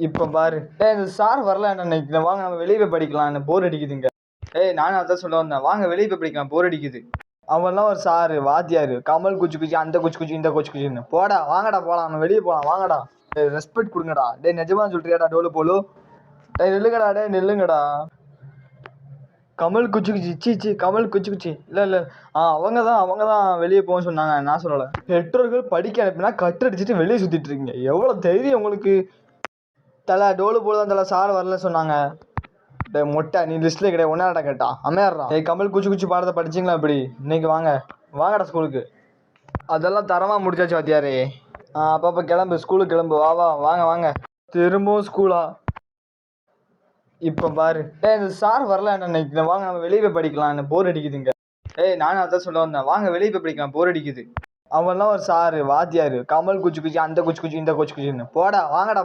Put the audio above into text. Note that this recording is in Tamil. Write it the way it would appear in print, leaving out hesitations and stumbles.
இப்போ பாரு இந்த சார் வரல நினைக்கிறேன். வாங்க நம்ம வெளியே போய் படிக்கலாம், போர் அடிக்குதுங்க. நானும் அதான் சொல்ல வந்தேன், வாங்க வெளியே போய் படிக்கலாம், போர் அடிக்குது. அவன்லாம் ஒரு சாரு வாத்தியாரு, கமல் குச்சி குச்சி அந்த குச்சி குச்சி இந்த குச்சி குச்சின்னு. போடா வாங்கடா போலாம், நம்ம வெளியே போலாம் வாங்கடா. ரெஸ்பெக்ட் கொடுங்கடா. நிஜமா சொல்றியாடா டோலு போலு? நில்லுங்கடா நில்லுங்கடா. கமல் குச்சி குச்சி சீச்சி கமல் குச்சி குச்சி இல்லை அவங்க தான் வெளியே போகணும்னு சொன்னாங்க, நான் சொல்லலை. பெற்றோர்கள் படிக்க அனுப்பினா கட்டு அடிச்சுட்டு வெளியே சுற்றிட்டு இருக்கீங்க, எவ்வளோ தைரியம் உங்களுக்கு? தலை டோலு போல தான் தலை, சார் வரல சொன்னாங்க. மொட்டை நீ லிஸ்ட்லேயே கிடையாது, ஒன்னாடா கேட்டா அம்மையாடுறா. கமல் குச்சி குச்சி பாடத்தை படிச்சிங்களா? இப்படி இன்னைக்கு வாங்கடா ஸ்கூலுக்கு. அதெல்லாம் தரமாக முடிச்சாச்சு வாத்தியாரே. அப்பப்போ கிளம்பு, ஸ்கூலுக்கு கிளம்பு. வாங்க. திரும்பவும் ஸ்கூலா? இப்போ பாரு இந்த சார் வரல நினைக்கிறேன். வாங்க நம்ம வெளியே போய் படிக்கலாம், போர் அடிக்குதுங்க. நானும் அதான் சொல்ல வந்தேன், வாங்க வெளியே போய் படிக்கலாம், போர் அடிக்குது. அவன்லாம் ஒரு சாரு வாத்தியாரு, கமல் குச்சி குச்சி அந்த குச்சி குச்சி இந்த குச்சி குச்சின்னு. போடா வாங்கடா.